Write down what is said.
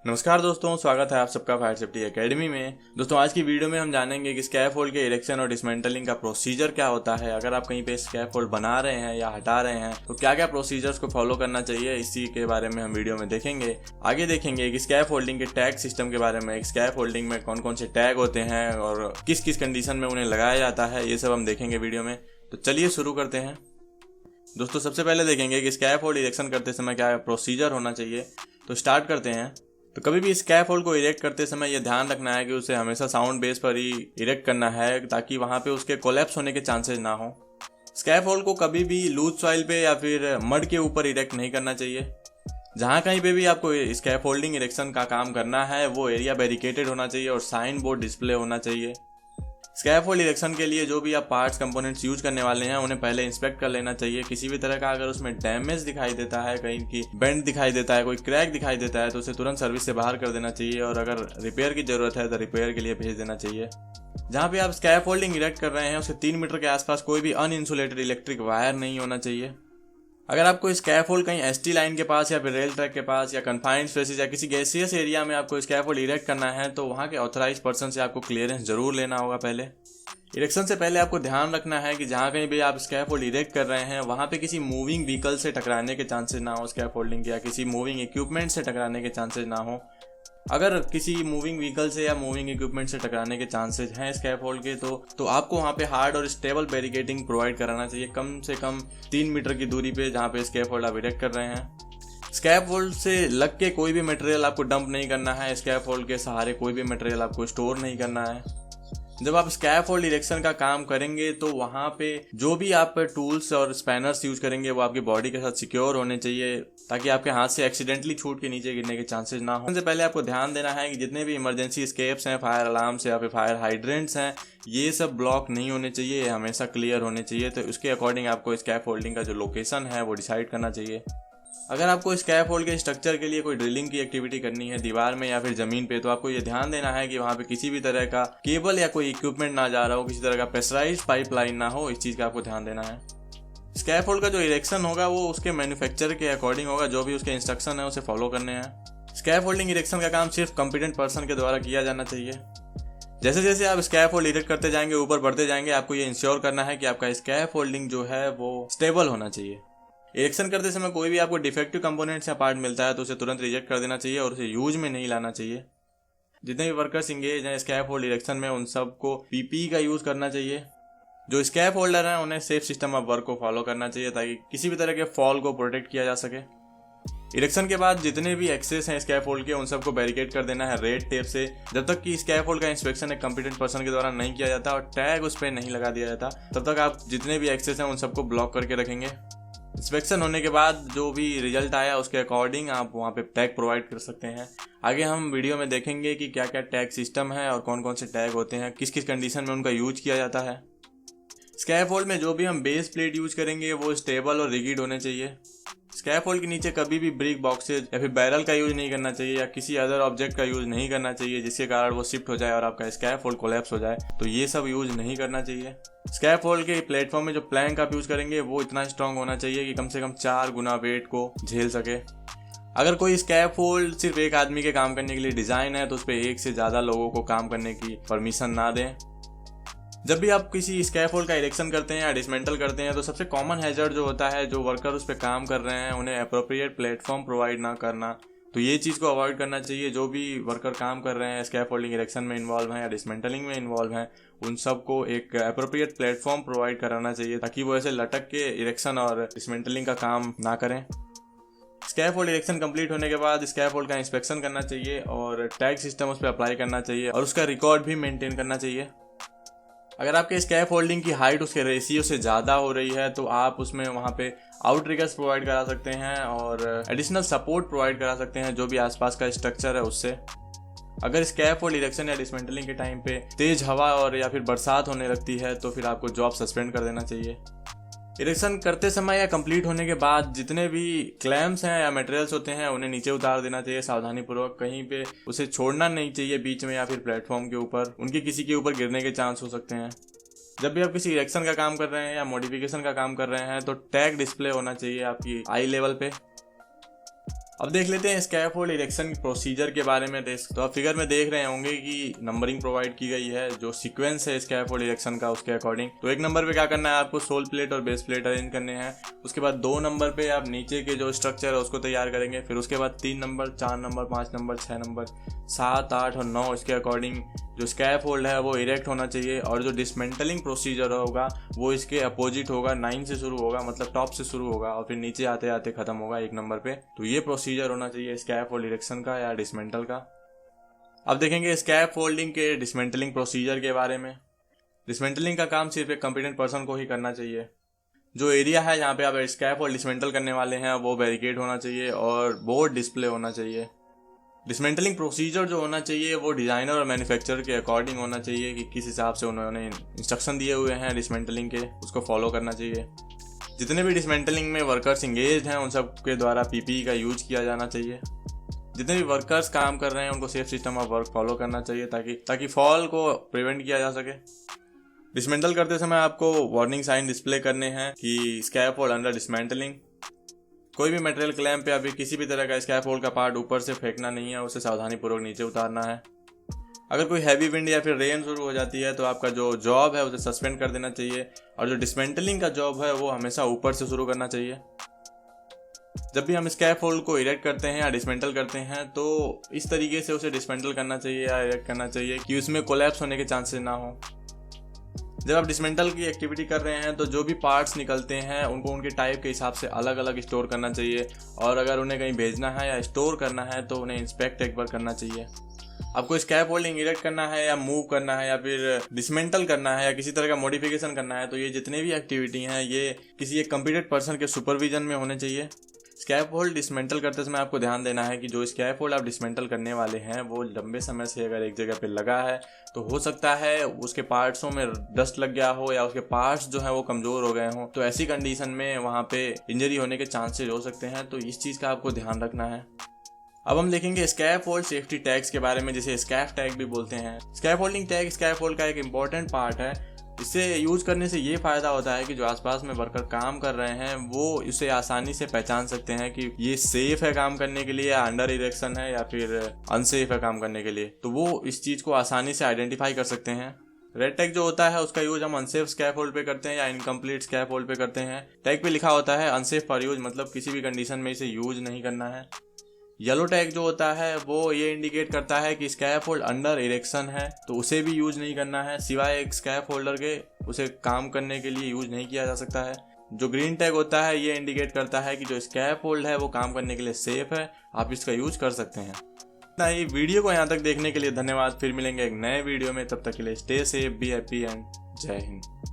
नमस्कार दोस्तों, स्वागत है आप सबका फायर सेफ्टी एकेडमी में। दोस्तों आज की वीडियो में हम जानेंगे कि स्कैफोल्ड के इरेक्शन और डिसमेंटलिंग का प्रोसीजर क्या होता है। अगर आप कहीं पे स्कैफोल्ड बना रहे हैं या हटा रहे हैं तो क्या क्या प्रोसीजर्स को फॉलो करना चाहिए, इसी के बारे में हम वीडियो में देखेंगे। आगे देखेंगे कि स्कैफोल्डिंग के टैग सिस्टम के बारे में, स्कैफोल्डिंग में कौन कौन से टैग होते हैं और किस किस कंडीशन में उन्हें लगाया जाता है, ये सब हम देखेंगे वीडियो में। तो चलिए शुरू करते हैं। दोस्तों सबसे पहले देखेंगे कि स्कैफोल्ड इरेक्शन करते समय क्या प्रोसीजर होना चाहिए। तो स्टार्ट करते हैं। तो कभी भी स्कैफोल्ड को इरेक्ट करते समय यह ध्यान रखना है कि उसे हमेशा साउंड बेस पर ही इरेक्ट करना है, ताकि वहां पे उसके कोलैप्स होने के चांसेस ना हो। स्कैफोल्ड को कभी भी लूज सॉइल पे या फिर मड के ऊपर इरेक्ट नहीं करना चाहिए। जहां कहीं पे भी आपको स्कैफोल्डिंग इरेक्शन का काम करना है वो एरिया बैरिकेटेड होना चाहिए और साइन बोर्ड डिस्प्ले होना चाहिए। स्कैफोल्ड इरेक्शन के लिए जो भी आप पार्ट्स कंपोनेंट्स यूज करने वाले हैं उन्हें पहले इंस्पेक्ट कर लेना चाहिए। किसी भी तरह का अगर उसमें डैमेज दिखाई देता है, कहीं की बेंड दिखाई देता है, कोई क्रैक दिखाई देता है तो उसे तुरंत सर्विस से बाहर कर देना चाहिए और अगर रिपेयर की जरूरत है तो रिपेयर के लिए भेज देना चाहिए। जहां पे आप स्कैफोल्डिंग इरेक्ट कर रहे हैं उसके 3 मीटर के आसपास कोई भी अनइंसुलेटेड इलेक्ट्रिक वायर नहीं होना चाहिए। अगर आपको स्कैफोल्ड कहीं एसटी लाइन के पास या फिर रेल ट्रैक के पास या कन्फाइंड स्पेसेस या किसी गैसियस एरिया में आपको स्कैफोल्ड इरेक्ट करना है तो वहां के ऑथराइज पर्सन से आपको क्लियरेंस जरूर लेना होगा। पहले इरेक्शन से पहले आपको ध्यान रखना है कि जहां कहीं भी आप स्कैफोल्ड इरेक्ट कर रहे हैं वहां पे किसी मूविंग व्हीकल से टकराने के चांसेस ना हो, स्कैफोल्डिंग या किसी मूविंग इक्विपमेंट से टकराने के चांसेस ना हो। अगर किसी मूविंग व्हीकल से या मूविंग इक्विपमेंट से टकराने के चांसेस हैं स्कैफोल्ड के तो आपको वहां पे हार्ड और स्टेबल बैरिकेडिंग प्रोवाइड कराना चाहिए, कम से कम 3 मीटर की दूरी पे जहां पे स्कैफोल्ड आप इरेक्ट कर रहे हैं। स्कैफोल्ड से लग के कोई भी मटेरियल आपको डंप नहीं करना है। स्कैफोल्ड के सहारे कोई भी मटेरियल आपको स्टोर नहीं करना है। जब आप स्कैफोल्ड इरेक्शन का काम करेंगे तो वहां पे जो भी आप टूल्स और स्पैनर्स यूज करेंगे वो आपकी बॉडी के साथ सिक्योर होने चाहिए, ताकि आपके हाथ से एक्सीडेंटली छूट के नीचे गिरने के चांसेस ना हो। सबसे पहले आपको ध्यान देना है कि जितने भी इमरजेंसी एस्केप्स हैं, फायर अलार्म्स या फिर फायर हाइड्रेंट्स हैं, ये सब ब्लॉक नहीं होने चाहिए, ये हमेशा क्लियर होने चाहिए। तो उसके अकॉर्डिंग आपको स्कैफोल्डिंग का जो लोकेशन है वो डिसाइड करना चाहिए। अगर आपको स्कैफोल्ड के स्ट्रक्चर के लिए कोई ड्रिलिंग की एक्टिविटी करनी है दीवार में या फिर जमीन पे, तो आपको ये ध्यान देना है कि वहां पे किसी भी तरह का केबल या कोई इक्विपमेंट ना जा रहा हो, किसी तरह का प्रेशराइज्ड पाइपलाइन ना हो, इस चीज का आपको ध्यान देना है। स्कैफोल्ड का जो इरेक्शन होगा वो उसके मैन्युफैक्चरर के अकॉर्डिंग होगा, जो भी उसके इंस्ट्रक्शन है उसे फॉलो करने हैं। स्कैफोल्डिंग इरेक्शन का काम सिर्फ कॉम्पिटेंट पर्सन के द्वारा किया जाना चाहिए। जैसे जैसे आप स्कैफोल्ड इरेक्ट करते जाएंगे, ऊपर बढ़ते जाएंगे, आपको ये इंश्योर करना है कि आपका स्कैफोल्डिंग जो है वो स्टेबल होना चाहिए। इरेक्शन करते समय कोई भी आपको डिफेक्टिव कंपोनेंट्स या पार्ट मिलता है तो उसे तुरंत रिजेक्ट कर देना चाहिए और उसे यूज में नहीं लाना चाहिए। जितने भी वर्कर्स इंगेज हैं स्कैफोल्ड इरेक्शन में उन सबको पीपीई का यूज करना चाहिए। जो स्कैफ होल्डर हैं उन्हें सेफ सिस्टम ऑफ वर्क को फॉलो करना चाहिए ताकि किसी भी तरह के फॉल को प्रोटेक्ट किया जा सके। इरेक्शन के बाद जितने भी एक्सेस हैं स्कैफोल्ड के उन सबको बैरिकेड कर देना है रेड टेप से, जब तक कि स्कैफोल्ड का इंस्पेक्शन एक कॉम्पिटेंट पर्सन के द्वारा नहीं किया जाता और टैग उस पर नहीं लगा दिया जाता, तब तक आप जितने भी एक्सेस हैं उन सबको ब्लॉक करके रखेंगे। इंस्पेक्शन होने के बाद जो भी रिजल्ट आया उसके अकॉर्डिंग आप वहाँ पे टैग प्रोवाइड कर सकते हैं। आगे हम वीडियो में देखेंगे कि क्या क्या टैग सिस्टम है और कौन कौन से टैग होते हैं, किस किस कंडीशन में उनका यूज किया जाता है। स्कैफोल्ड में जो भी हम बेस प्लेट यूज करेंगे वो स्टेबल और रिगिड होने चाहिए। स्कैफोल्ड के नीचे कभी भी ब्रिक बॉक्सेज या फिर बैरल का यूज नहीं करना चाहिए या किसी अदर ऑब्जेक्ट का यूज नहीं करना चाहिए जिसके कारण वो शिफ्ट हो जाए और आपका स्कैफोल्ड कोलैप्स हो जाए, तो ये सब यूज नहीं करना चाहिए। स्कैफोल्ड के प्लेटफॉर्म में जो प्लैंक आप यूज करेंगे वो इतना स्ट्रांग होना चाहिए कि कम से कम 4 गुना वेट को झेल सके। अगर कोई स्कैफोल्ड सिर्फ एक आदमी के काम करने के लिए डिजाइन है तो उस पर एक से ज्यादा लोगों को काम करने की परमिशन ना दें। जब भी आप किसी स्कैफोल्ड का इरेक्शन करते हैं या डिसमेंटल करते हैं तो सबसे कॉमन हैजर्ड जो होता है, जो वर्कर उस पर काम कर रहे हैं उन्हें अप्रोप्रिएट प्लेटफॉर्म प्रोवाइड ना करना, तो ये चीज़ को अवॉइड करना चाहिए। जो भी वर्कर काम कर रहे हैं स्कैफोल्डिंग इरेक्शन में इन्वॉल्व हैं या डिसमेंटलिंग में इन्वॉल्व हैं, उन सबको एक अप्रोप्रिएट प्लेटफॉर्म प्रोवाइड कराना चाहिए ताकि वो ऐसे लटक के इरेक्शन और डिसमेंटलिंग का काम ना करें। स्कैफोल्ड इरेक्शन कंप्लीट होने के बाद स्कैफोल्ड का इंस्पेक्शन करना चाहिए और टैग सिस्टम उस पर अप्लाई करना चाहिए और उसका रिकॉर्ड भी मेंटेन करना चाहिए। अगर आपके स्कैफोल्डिंग की हाइट उसके रेशियो से ज़्यादा हो रही है तो आप उसमें वहाँ पे आउटरिगर्स प्रोवाइड करा सकते हैं और एडिशनल सपोर्ट प्रोवाइड करा सकते हैं जो भी आसपास का स्ट्रक्चर है उससे। अगर स्कैफोल्ड इरेक्शन या डिसमेंटलिंग के टाइम पे तेज हवा और या फिर बरसात होने लगती है तो फिर आपको जॉब सस्पेंड कर देना चाहिए। इरेक्शन करते समय या कंप्लीट होने के बाद जितने भी क्लैम्स हैं या मटेरियल्स होते हैं उन्हें नीचे उतार देना चाहिए सावधानी पूर्वक। कहीं पे उसे छोड़ना नहीं चाहिए बीच में या फिर प्लेटफॉर्म के ऊपर, उनके किसी के ऊपर गिरने के चांस हो सकते हैं। जब भी आप किसी इरेक्शन का काम कर रहे हैं या मॉडिफिकेशन का काम कर रहे हैं तो टैग डिस्प्ले होना चाहिए आपकी आई लेवल पे। अब देख लेते हैं स्कैफोल्ड इरेक्शन प्रोसीजर के बारे में। तो आप फिगर में देख रहे होंगे कि नंबरिंग प्रोवाइड की गई है, जो सीक्वेंस है स्कैफोल्ड इरेक्शन का उसके अकॉर्डिंग। तो 1 नंबर पे क्या करना है, आपको सोल प्लेट और बेस प्लेट अरेंज करने हैं। उसके बाद 2 नंबर पे आप नीचे के जो स्ट्रक्चर है उसको तैयार करेंगे। फिर उसके बाद 3 नंबर, 4 नंबर, 5 नंबर, 6 नंबर, 7, 8 और 9 इसके अकॉर्डिंग जो स्कैफोल्ड है वो इरेक्ट होना चाहिए। और जो डिसमेंटलिंग प्रोसीजर होगा वो इसके अपोजिट होगा, 9 से शुरू होगा, मतलब टॉप से शुरू होगा और फिर नीचे आते आते खत्म होगा 1 नंबर पे। तो ये प्रोसीजर होना चाहिए स्कैफोल्ड इरेक्शन का या डिसमेंटल का। अब देखेंगे स्कैफोल्डिंग के डिसमेंटलिंग प्रोसीजर के बारे में। डिसमेंटलिंग का काम सिर्फ एक कॉम्पिटेंट पर्सन को ही करना चाहिए। जो एरिया है जहाँ पे आप स्कैफोल्ड डिसमेंटल करने वाले हैं वो बैरिकेड होना चाहिए और बोर्ड डिस्प्ले होना चाहिए। डिसमेंटलिंग प्रोसीजर जो होना चाहिए वो डिज़ाइनर और मैन्युफैक्चरर के अकॉर्डिंग होना चाहिए कि किस हिसाब से उन्होंने इंस्ट्रक्शन दिए हुए हैं डिसमेंटलिंग के, उसको फॉलो करना चाहिए। जितने भी डिसमेंटलिंग में वर्कर्स इंगेज हैं उन सब के द्वारा पीपीई का यूज किया जाना चाहिए। जितने भी वर्कर्स काम कर रहे हैं उनको safe system of work follow करना चाहिए ताकि फॉल को प्रिवेंट किया जा सके। डिसमेंटल करते समय आपको वार्निंग साइन डिस्प्ले करने हैं कि स्कैफोल्ड अंडर डिसमेंटलिंग। कोई भी मटेरियल क्लैंप या फिर किसी भी तरह का स्कैफोल्ड का पार्ट ऊपर से फेंकना नहीं है, उसे सावधानी पूर्वक नीचे उतारना है। अगर कोई हैवी विंड या फिर रेन शुरू हो जाती है तो आपका जो जॉब है उसे सस्पेंड कर देना चाहिए और जो डिसमेंटलिंग का जॉब है वो हमेशा ऊपर से शुरू करना चाहिए। जब भी हम स्कैफोल्ड को इरेक्ट करते हैं या डिसमेंटल करते हैं तो इस तरीके से उसे डिसमेंटल करना चाहिए या इरेक्ट करना चाहिए कि उसमें कोलैप्स होने के चांसेस ना हो। जब आप डिसमेंटल की एक्टिविटी कर रहे हैं तो जो भी पार्ट्स निकलते हैं उनको उनके टाइप के हिसाब से अलग अलग स्टोर करना चाहिए और अगर उन्हें कहीं भेजना है या स्टोर करना है तो उन्हें इंस्पेक्ट एक बार करना चाहिए। आपको स्कैफोल्डिंग इरेक्ट करना है या मूव करना है या फिर डिसमेंटल करना है या किसी तरह का मॉडिफिकेशन करना है तो ये जितने भी एक्टिविटी हैं ये किसी एक कॉम्पिटेंट पर्सन के सुपरविजन में होने चाहिए। स्कैफोल्ड डिसमेंटल करते समय आपको ध्यान देना है कि जो स्कैफोल्ड आप डिसमेंटल करने वाले हैं वो लंबे समय से अगर एक जगह पे लगा है तो हो सकता है उसके पार्ट्सों में डस्ट लग गया हो या उसके पार्ट्स जो है वो कमजोर हो गए हों। तो ऐसी कंडीशन में वहाँ पे इंजरी होने के चांसेस हो सकते हैं, तो इस चीज़ का आपको ध्यान रखना है। अब हम देखेंगे स्कैफोल्ड सेफ्टी टैग्स के बारे में, जिसे स्कैफ टैग भी बोलते हैं। स्कैफोल्डिंग टैग स्कैफोल्ड का एक इंपॉर्टेंट पार्ट है। इसे यूज करने से ये फायदा होता है कि जो आसपास में वर्कर काम कर रहे हैं वो इसे आसानी से पहचान सकते हैं कि ये सेफ है काम करने के लिए या अंडर इरेक्शन है या फिर अनसेफ है काम करने के लिए, तो वो इस चीज को आसानी से आइडेंटिफाई कर सकते हैं। रेड टैग जो होता है उसका यूज हम अनसेफ स्कैफोल्ड पे करते हैं या इनकम्प्लीट स्कैफोल्ड पे करते हैं। टैग पे लिखा होता है अनसेफ फॉर यूज, मतलब किसी भी कंडीशन में इसे यूज नहीं करना है। येलो टैग जो होता है वो ये इंडिकेट करता है कि स्कैफोल्ड अंडर इरेक्शन है, तो उसे भी यूज नहीं करना है, सिवाय एक स्कैफ होल्डर के उसे काम करने के लिए यूज नहीं किया जा सकता है। जो ग्रीन टैग होता है ये इंडिकेट करता है कि जो स्कैफ होल्ड है वो काम करने के लिए सेफ है, आप इसका यूज कर सकते हैं। इतना ही। वीडियो को यहाँ तक देखने के लिए धन्यवाद। फिर मिलेंगे एक नए वीडियो में, तब तक के लिए stay safe, be happy and जय हिंद।